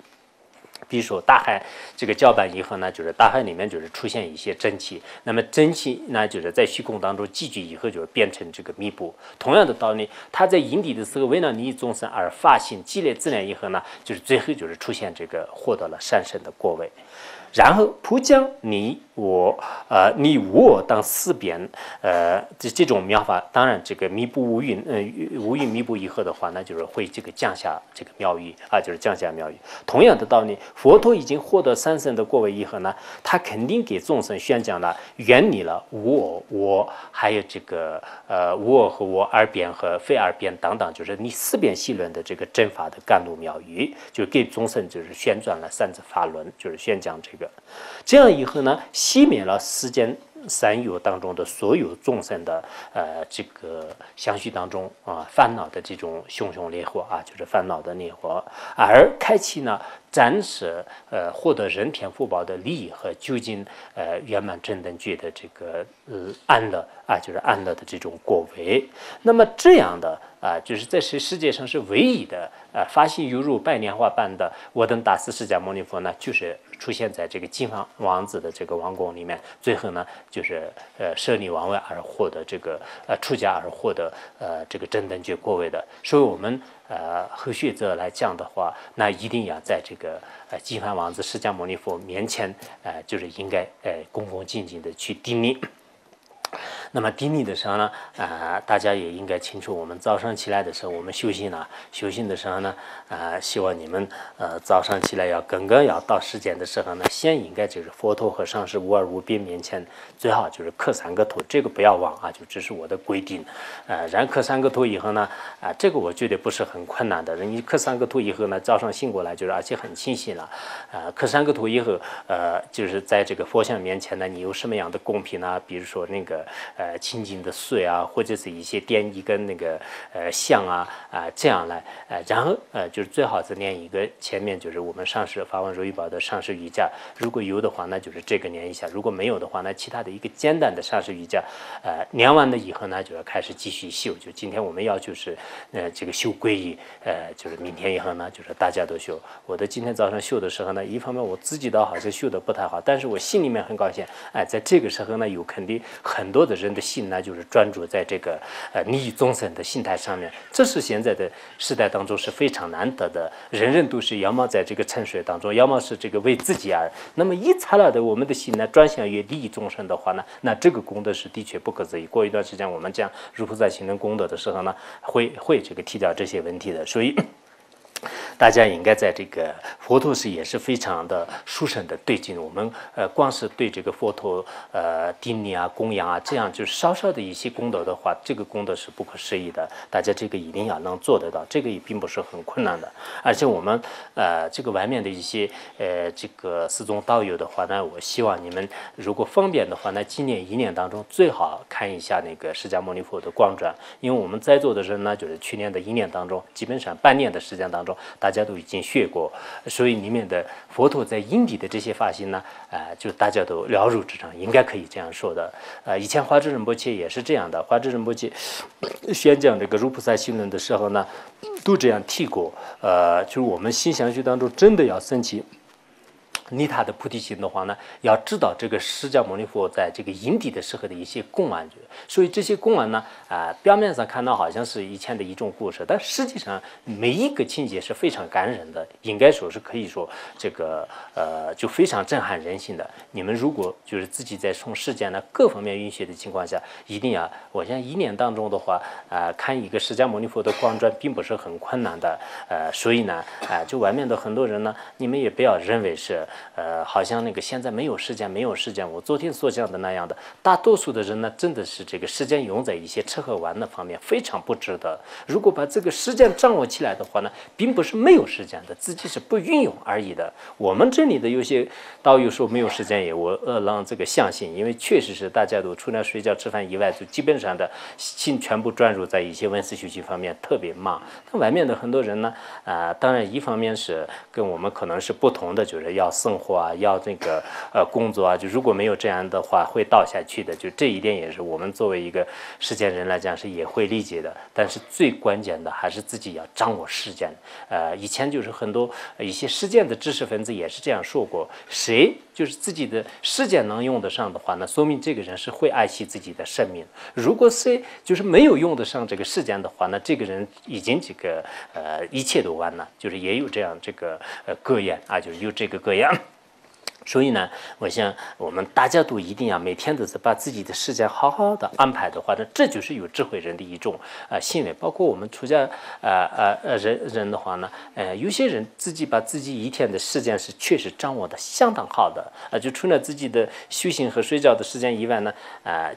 比如说大海这个教办以后呢，就是大海里面就是出现一些真气，那么真气呢就是在虚空当中积聚以后就是变成这个密布。同样的道理，他在因地的时候为了利益众生而发心积累资粮以后呢，就是最后就是出现这个获得了善身的果位。然后普将你我当四边这种妙法，当然这个密布无云无云密布以后的话呢，就是会这个降下这个妙语就是降下妙语。同样的道理，佛陀已经获得三身的果位以后呢，他肯定给众生宣讲了远离了无我还有这个无我和我二边和非二边等等，就是你四边细论的这个真法的甘露妙语，就给众生就是宣转了三次法轮，就是宣讲这个。这样以后呢，熄灭了世间三有当中的所有众生的这个相续当中烦恼的这种熊熊烈火就是烦恼的烈火，而开启呢暂时获得人天福报的利益和究竟圆满正等觉的这个安乐就是安乐的这种果位。那么这样的就是在世界上是唯一的发心犹如白莲花般的我等大师释迦牟尼佛呢，就是出现在这个金刚王子的这个王宫里面，最后呢就是舍离王位而获得这个出家而获得这个正等觉果位的。所以我们后学者来讲的话，那一定要在这个金刚王子释迦牟尼佛面前就是应该恭恭敬敬的去顶礼。那么定力的时候呢，大家也应该清楚，我们早上起来的时候，我们修行的时候呢，希望你们早上起来要刚刚要到时间的时候呢，先应该就是佛陀和上师无二无别面前，最好就是磕3个头，这个不要忘啊，就这是我的规定。然后磕3个头以后呢，这个我觉得不是很困难的。你磕3个头以后呢，早上醒过来就是而且很清醒了。磕3个头以后，就是在这个佛像面前呢，你有什么样的贡品啊？比如说那个清净的水啊，或者是一些点一根那个香啊这样来然后就是最好是念一个前面就是我们上师法王如意宝的上师瑜伽，如果有的话呢，就是这个念一下；如果没有的话呢，其他的一个简单的上师瑜伽，念完了以后呢，就要开始继续修。就今天我们要就是这个修皈依，就是明天以后呢，就是大家都修。我的今天早上修的时候呢，一方面我自己倒好像修的不太好，但是我心里面很高兴，在这个时候呢，有肯定很多的人的心呢，就是专注在这个利益众生的心态上面，这是现在的时代当中是非常难得的。人人都是要么在这个沉睡当中，要么是这个为自己而。那么一刹那的我们的心呢，转向于利益众生的话呢，那这个功德是的确不可思议。过一段时间我们讲如菩萨行人功德的时候呢，会这个提到这些问题的，所以。大家应该在这个佛陀是也是非常的殊胜的对境。我们光是对这个佛陀顶礼啊、供养啊，这样就是稍稍的一些功德的话，这个功德是不可思议的。大家这个一定要能做得到，这个也并不是很困难的。而且我们这个外面的一些这个寺宗道友的话呢，我希望你们如果方便的话呢，今年1年当中最好看一下那个释迦牟尼佛的光传，因为我们在座的人呢，就是去年的1年当中，基本上半年的时间当中。大家都已经学过，所以里面的佛陀在因地的这些发心呢，就大家都了如指掌，应该可以这样说的。以前华智仁波切也是这样的，华智仁波切宣讲这个如菩萨行论的时候呢，都这样提过。就是我们心想学当中真的要升起利他的菩提心的话呢，要知道这个释迦牟尼佛在这个因地的时候的一些公案，所以这些公案呢，表面上看到好像是以前的一种故事，但实际上每一个情节是非常感人的，应该说是可以说这个就非常震撼人心的。你们如果就是自己在从世间呢各方面允许的情况下，一定要，我想1年当中的话，看一个释迦牟尼佛的光传并不是很困难的，所以呢，就外面的很多人呢，你们也不要认为是。好像那个现在没有时间，我昨天所讲的那样的，大多数的人呢，真的是这个时间用在一些吃喝玩乐方面，非常不值得。如果把这个时间掌握起来的话呢，并不是没有时间的，自己是不运用而已的。我们这里的有些道友说没有时间，也我让这个相信，因为确实是大家都除了睡觉吃饭以外，就基本上的心全部专注在一些文思修行方面，特别忙。但外面的很多人呢，当然一方面是跟我们可能是不同的，就是要生活啊，要这个工作啊，就如果没有这样的话，会倒下去的。就这一点也是我们作为一个实践人来讲是也会理解的。但是最关键的还是自己要掌握实践。以前就是很多一些实践的知识分子也是这样说过，谁就是自己的实践能用得上的话呢，说明这个人是会爱惜自己的生命。如果谁就是没有用得上这个实践的话呢，这个人已经这个一切都完了。就是也有这样这个格言啊，就是有这个格言。所以呢，我想我们大家都一定要每天都是把自己的时间好好的安排的话呢，这就是有智慧人的一种行为。包括我们出家人的话呢，有些人自己把自己一天的时间是确实掌握的相当好的就除了自己的修行和睡觉的时间以外呢，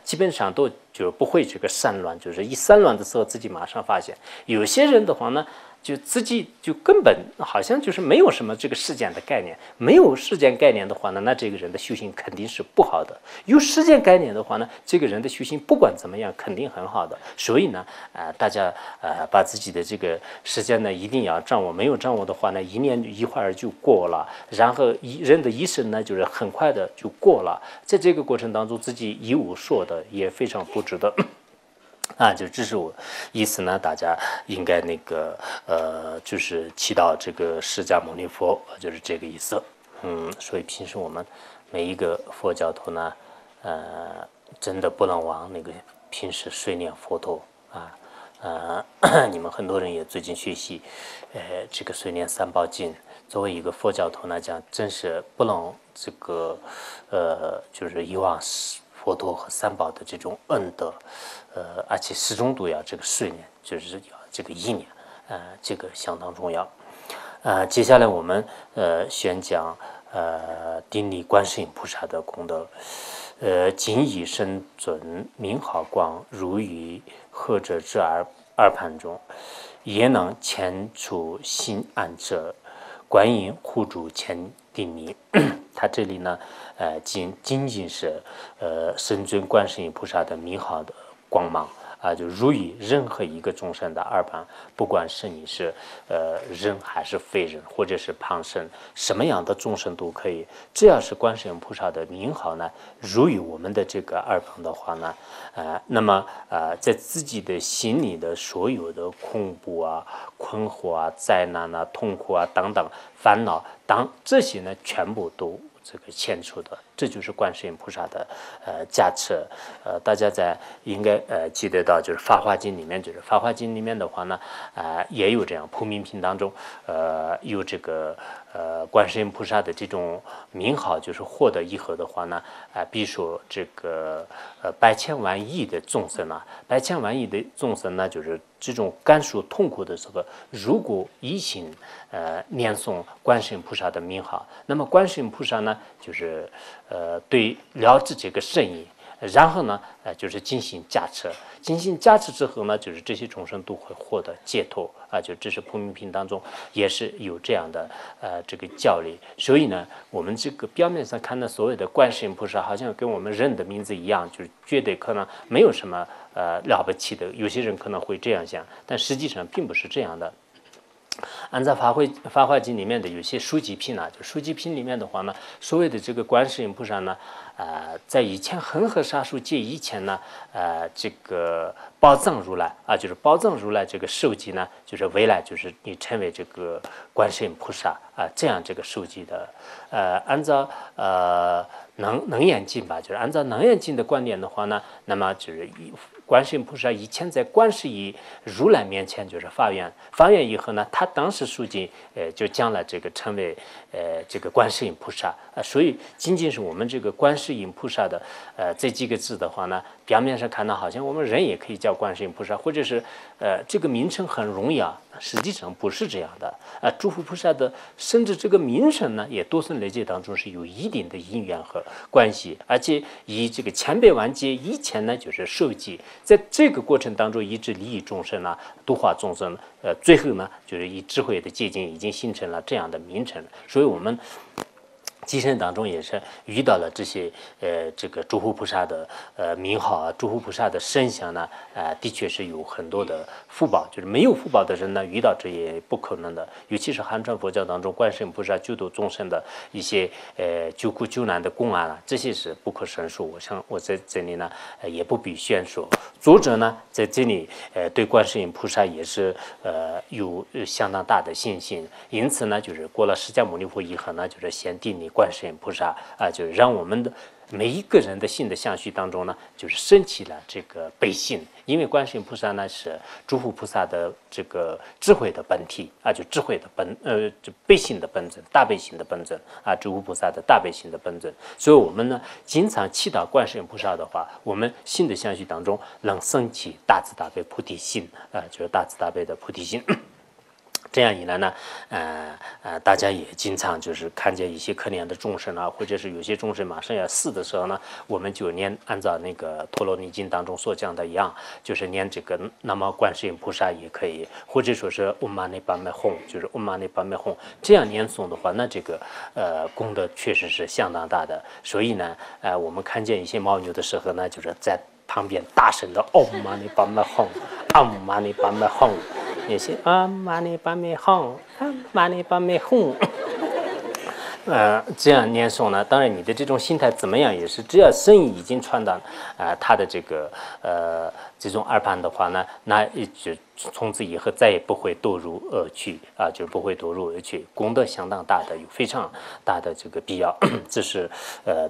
基本上都就不会这个散乱，就是一散乱的时候自己马上发现。有些人的话呢，就自己就根本好像就是没有什么这个事件的概念，没有事件概念的话呢，那这个人的修行肯定是不好的。有事件概念的话呢，这个人的修行不管怎么样肯定很好的。所以呢，大家把自己的这个时间呢一定要掌握，没有掌握的话呢，1年一会儿就过了，然后人的一生呢就是很快的就过了，在这个过程当中自己一无所得，也非常不值得。就这是我意思呢，大家应该那个就是祈祷这个释迦牟尼佛，就是这个意思。所以平时我们每一个佛教徒呢，真的不能忘那个平时睡念佛陀你们很多人也最近学习这个睡念三宝经，作为一个佛教徒来讲，真是不能这个就是遗忘佛陀和三宝的这种恩德，而且始终都要这个10年，就是要这个1年，这个相当重要。接下来我们宣讲顶礼观世音菩萨的功德。谨以身尊名好光，如于荷者之耳畔中，也能前出心安者，观音护主前顶礼。他这里呢，仅仅是深尊观世音菩萨的名号的光芒。就如于任何一个众生的耳畔，不管是你是人还是非人，或者是旁生，什么样的众生都可以。只要是观世音菩萨的名号呢，如于我们的这个耳旁的话呢，那么在自己的心里的所有的恐怖啊、困惑啊、灾难啊、痛苦啊等等烦恼，当这些呢全部都这个牵出的，这就是观世音菩萨的加持。大家应该记得到，就是《法华经》里面，就是《法华经》里面的话呢，也有这样普门品当中，有这个观世音菩萨的这种名号，就是获得以后的话呢，比如说这个百千万亿的众生啊，百千万亿的众生呢，就是这种感受痛苦的时候，如果一心念诵观世音菩萨的名号，那么观世音菩萨呢，就是对了知这个圣意，然后呢，就是进行加持，进行加持之后呢，就是这些众生都会获得解脱就这是普门品当中也是有这样的这个教理。所以呢，我们这个表面上看到所有的观世音菩萨，好像跟我们人的名字一样，就是觉得可能没有什么了不起的，有些人可能会这样想，但实际上并不是这样的。按照法华经里面的有些书籍品就书籍品里面的话呢，所谓的这个观世音菩萨呢，在以前恒河沙数界以前呢，这个宝藏如来就是宝藏如来这个授记呢，就是未来就是你成为这个观世音菩萨这样这个授记的。按照能严经吧，就是按照能严经的观点的话呢，那么就是观世音菩萨以前在观世音如来面前就是发愿以后呢，他当时书记就将来这个成为这个观世音菩萨所以仅仅是我们这个观世音菩萨的这几个字的话呢，表面上看到好像我们人也可以叫观世音菩萨，或者是这个名称很荣耀，实际上不是这样的诸佛菩萨的甚至这个名声呢，也多生累劫当中是有一定的因缘和关系，而且以这个千百万劫以前呢，就是受记，在这个过程当中一直利益众生度化众生，最后呢，就是以智慧的结晶已经形成了这样的名称，所以我们今生当中也是遇到了这些这个诸佛菩萨的名号诸佛菩萨的身相呢，的确是有很多的福报，就是没有福报的人呢，遇到这也不可能的。尤其是汉传佛教当中，观世音菩萨救度众生的一些救苦救难的公案这些是不可胜数。我想我在这里呢也不必宣说。作者呢在这里对观世音菩萨也是有相当大的信心，因此呢，就是过了释迦牟尼佛以后呢，就是先定立观世音菩萨就是让我们的每一个人的心的相续当中呢，就是升起了这个悲心，因为观世音菩萨呢是诸佛菩萨的这个智慧的本体就智慧的这悲心的本尊，大悲心的本尊诸佛菩萨的大悲心的本尊。所以我们呢经常祈祷观世音菩萨的话，我们心的相续当中能升起大慈大悲菩提心就是大慈大悲的菩提心。这样一来呢，大家也经常就是看见一些可怜的众生或者是有些众生马上要死的时候呢，我们就按照那个陀罗尼经当中所讲的一样，就是念这个南无观世音菩萨也可以，或者说是唵嘛呢叭咪吽，就是唵嘛呢叭咪吽，这样念诵的话，那这个功德确实是相当大的。所以呢，我们看见一些牦牛的时候呢，就是在旁边大声的唵嘛呢叭咪吽，唵嘛呢叭咪吽。也是嘛呢叭咪吽，嘛呢叭咪吽，这样念诵呢，当然你的这种心态怎么样也是，只要声音已经传到他的这个这种耳畔的话呢，那就从此以后再也不会堕入恶趣就不会堕入恶趣，功德相当大的，有非常大的这个必要。这是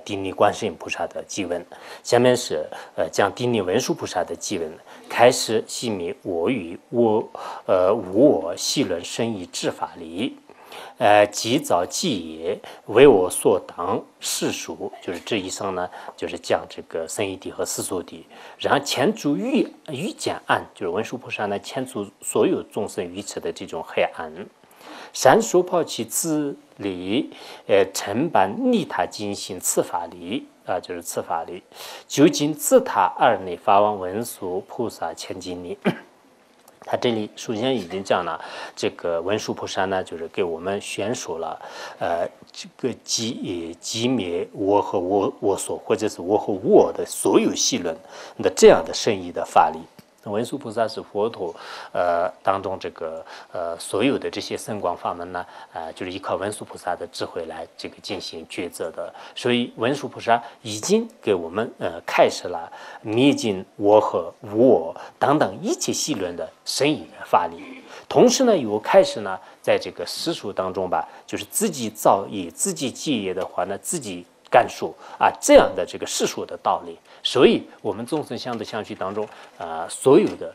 顶礼观世音菩萨的偈文。下面是讲顶礼文殊菩萨的偈文。开始细密我与无我细论深义智法理。及早继也，为我所当世俗，就是这一生呢，就是讲这个生意地和世俗地，然后遣除欲见暗，就是文殊菩萨呢，遣除所有众生愚痴的这种黑暗。善说抛弃自理，承办利他进行次法理啊，就是次法理，究竟自他二内发往文殊菩萨千金里。他这里首先已经讲了，这个文殊菩萨呢，就是给我们宣说了，这个击灭我和我所，或者是我和我的所有系论的这样的圣义的法理。文殊菩萨是佛陀当中这个所有的这些圣光法门呢，就是依靠文殊菩萨的智慧来这个进行抉择的。所以文殊菩萨已经给我们开始了灭尽我和无我等等一切系论的圣义的法理。同时呢，又开始呢，在这个世俗当中吧，就是自己造业、自己结业的话呢，自己干述啊这样的这个世俗的道理。所以，我们众生相的相续当中，所有的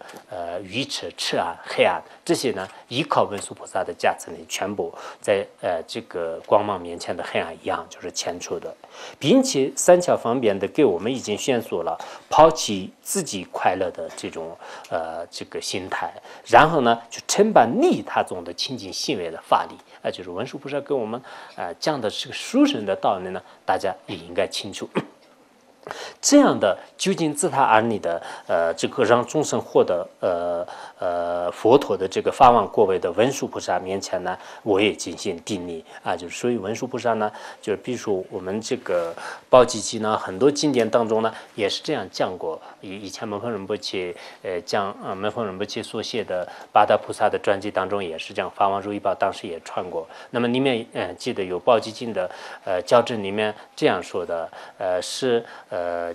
愚痴、痴暗、黑暗这些呢，依靠文殊菩萨的加持呢，全部在这个光芒面前的黑暗一样，就是遣除的，并且三巧方便的给我们已经宣说了抛弃自己快乐的这种这个心态，然后呢，就承办利他中的清净行为的法理就是文殊菩萨给我们讲的这个殊胜的道理呢，大家也应该清楚。这样的究竟自他而立的这个让众生获得佛陀的这个法王果位的文殊菩萨面前呢，我也进行定力就是所以文殊菩萨呢，就是比如说我们这个宝积集呢，很多经典当中呢也是这样讲过。以前门峰仁波切讲门峰仁波切所写的八大菩萨的传记当中也是讲法王如意宝当时也传过。那么里面记得有宝积经的教证里面这样说的是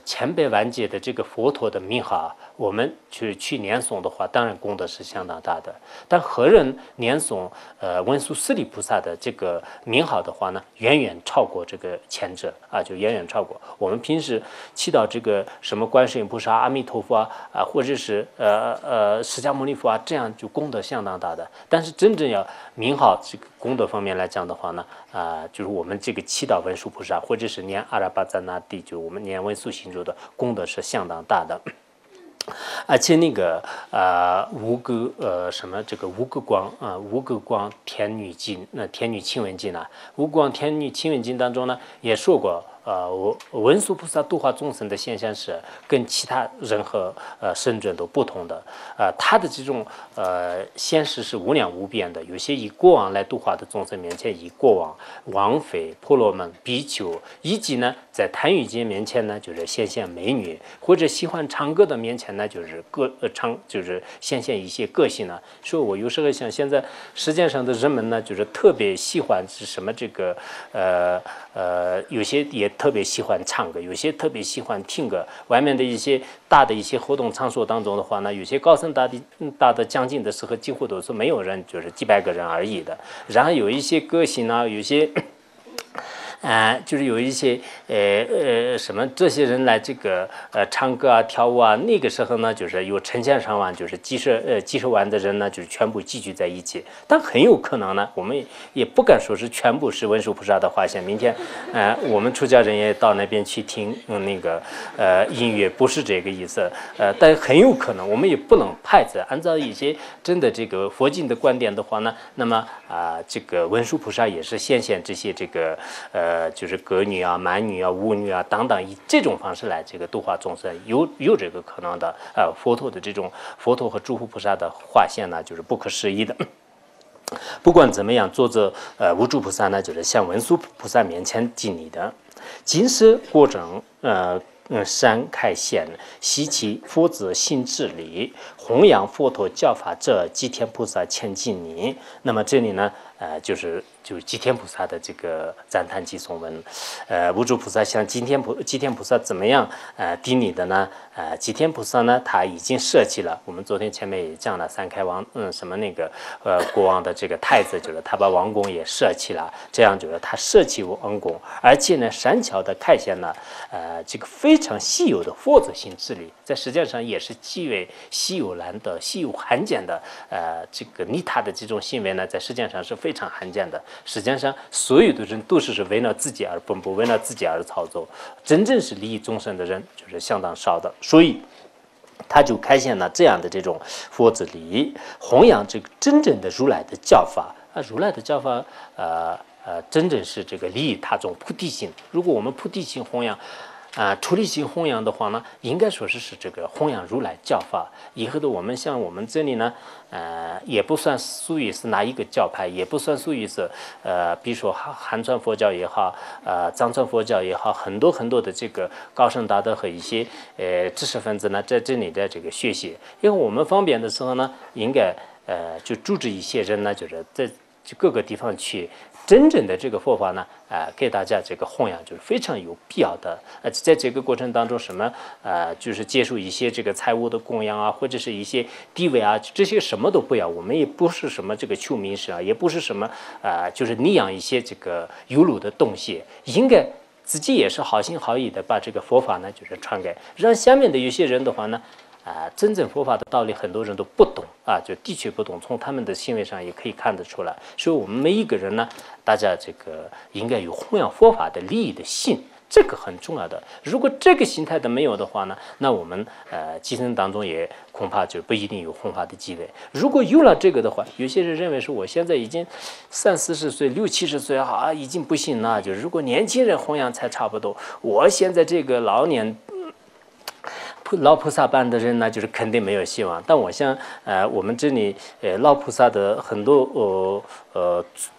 千百万劫的这个佛陀的名号，我们去念诵的话，当然功德是相当大的。但何人念诵文殊师利菩萨的这个名号的话呢，远远超过这个前者就远远超过。我们平时祈祷这个什么观世音菩萨、阿弥陀佛或者是释迦牟尼佛这样就功德相当大的。但是真正要名号这个功德方面来讲的话呢，就是我们这个祈祷文殊菩萨，或者是念阿拉巴赞那帝，就我们念文殊行咒的功德是相当大的。而且那个无垢什么这个无垢光天女经天女清文经无垢光天女清文经当中呢也说过文殊菩萨度化众生的现象是跟其他任何圣尊都不同的他的这种现实是无量无边的。有些以过往来度化的众生面前，以过往王妃、婆罗门、比丘，以及呢在贪欲界面前呢就是显现美女，或者喜欢唱歌的面前呢就是就是显现一些个性呢。所以我有时候想，现在世界上的人们呢就是特别喜欢是什么这个有些也特别喜欢唱歌，有些特别喜欢听歌。外面的一些大的一些活动场所当中的话呢，有些高僧大的将近的时候，几乎都是没有人，就是几百个人而已的。然后有一些歌星有些就是有一些什么这些人来这个唱歌跳舞那个时候呢，就是有成千上万，就是几十万的人呢，就是全部集聚在一起。但很有可能呢，我们也不敢说是全部是文殊菩萨的化现。明天我们出家人也到那边去听那个音乐，不是这个意思。但很有可能，我们也不能排斥。按照一些真的这个佛经的观点的话呢，那么这个文殊菩萨也是显现这些这个就是歌女蛮女舞女等等，以这种方式来这个度化众生，有这个可能的。佛陀的这种佛陀和诸佛菩萨的化现呢，就是不可思议的。不管怎么样，作者无著菩萨呢，就是向文殊菩萨面前敬礼的。今世过程善开显习其佛子心智理，弘扬佛陀教法者，吉天菩萨千敬礼。那么这里呢就是吉天菩萨的这个赞叹偈颂文。无著菩萨向吉天菩萨怎么样顶礼的呢？吉天菩萨呢，他已经舍弃了。我们昨天前面也讲了，三开王什么那个国王的这个太子，就是他把王宫也舍弃了。这样就是他舍弃王宫，而且呢，善巧的开显了这个非常稀有的佛子心智理，在世界上也是极为稀有难得、稀有罕见的这个利他的这种行为呢，在世界上是非非常罕见的。实际上，所有的人都是为了自己而奔波，为了自己而操作，真正是利益众生的人就是相当少的。所以，他就开现了这样的这种佛子礼，弘扬这个真正的如来的教法啊，如来的教法，真正是这个利益他众菩提心。如果我们菩提心弘扬，出离心弘扬的话呢，应该说是这个弘扬如来教法。以后的我们像我们这里呢，也不算属于是哪一个教派，也不算属于是比如说汉传佛教也好，藏传佛教也好，很多很多的这个高僧大德和一些知识分子呢，在这里的这个学习。因为我们方便的时候呢，应该就组织一些人呢，就是在各个地方去。真正的这个佛法呢，给大家这个弘扬就是非常有必要的。在这个过程当中，什么就是接受一些这个财物的供养啊，或者是一些地位啊，这些什么都不要。我们也不是什么这个求名声啊，也不是什么就是领养一些这个有辱的东西，应该自己也是好心好意的把这个佛法呢，就是传给让下面的有些人的话呢。真正佛法的道理，很多人都不懂就的确不懂，从他们的行为上也可以看得出来。所以，我们每一个人呢，大家这个应该有弘扬佛法的利益的心，这个很重要的。如果这个心态的没有的话呢，那我们今生当中也恐怕就不一定有弘法的机会。如果有了这个的话，有些人认为说我现在已经30-40岁、60-70岁已经不行了，就如果年轻人弘扬才差不多，我现在这个老菩萨般的人呢，就是肯定没有希望。但我想，我们这里老菩萨的很多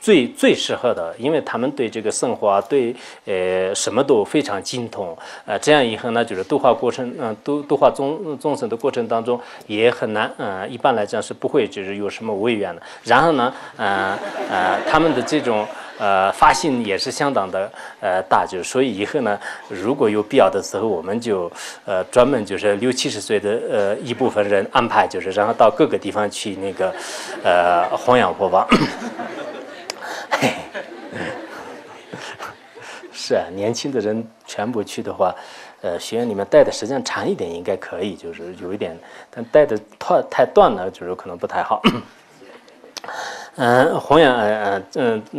最适合的，因为他们对这个生活对什么都非常精通。这样以后呢，就是度化过程，度化众生的过程当中也很难，一般来讲是不会就是有什么违缘的。然后呢，他们的这种。发心也是相当的大，就是所以以后呢，如果有必要的时候，我们就专门就是60-70岁的一部分人安排，就是然后到各个地方去那个弘扬佛法。是啊，年轻的人全部去的话，学院里面带的时间长一点应该可以，就是有一点，但带的太短了，就是可能不太好。弘扬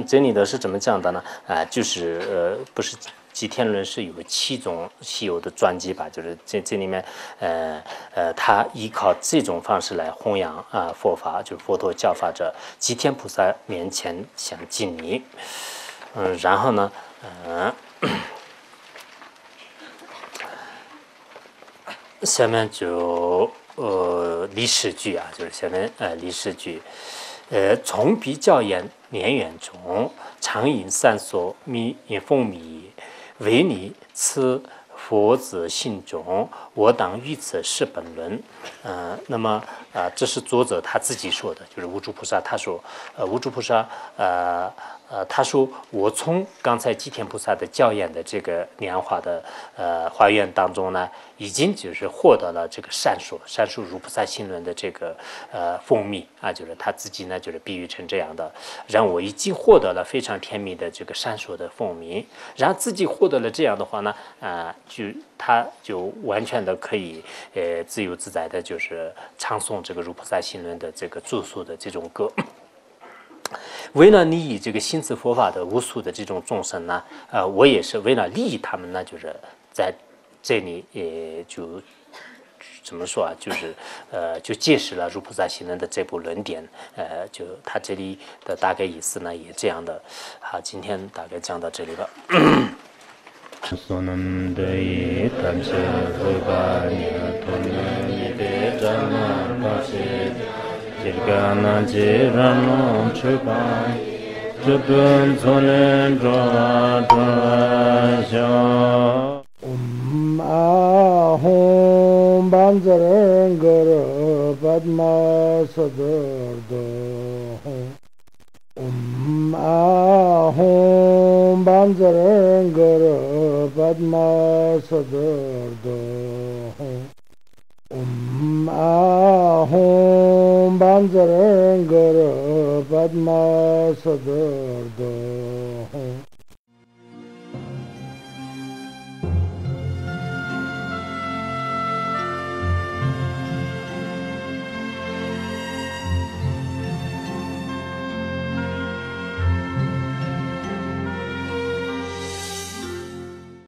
这里的是怎么讲的呢？就是不是吉天论是有7种稀有的传记吧？就是这里面他依靠这种方式来弘扬佛法，就是佛陀教法者，吉天菩萨面前相敬礼。然后呢，下面就历史句就是下面历史句。从彼教言年远中，常饮三所风靡，唯你此佛子心中，我当于此是本论。那么这是作者他自己说的，就是无著菩萨他说，无著菩萨他说我从刚才吉天菩萨的教言的这个莲花的花园当中呢，已经就是获得了这个善说如菩萨心论的这个蜂蜜就是他自己呢就是比喻成这样的，让我已经获得了非常甜蜜的这个善说的蜂蜜，然后自己获得了这样的话呢，他就完全的可以自由自在的就是唱诵这个如菩萨心论的这个住宿的这种歌。为了利益这个心持佛法的无数的这种众生呢，我也是为了利益他们呢，就是在这里也就怎么说就是就揭示了如菩萨行论的这部论点，就他这里的大概意思呢也这样的。好，今天大概讲到这里吧。Jirgana jirano chupa Chupun sonen droa droa sha Ahom banzaran gara padma sadardo Ahom banzaran gara padma sadardo Ahom banzaran gara padma sadardo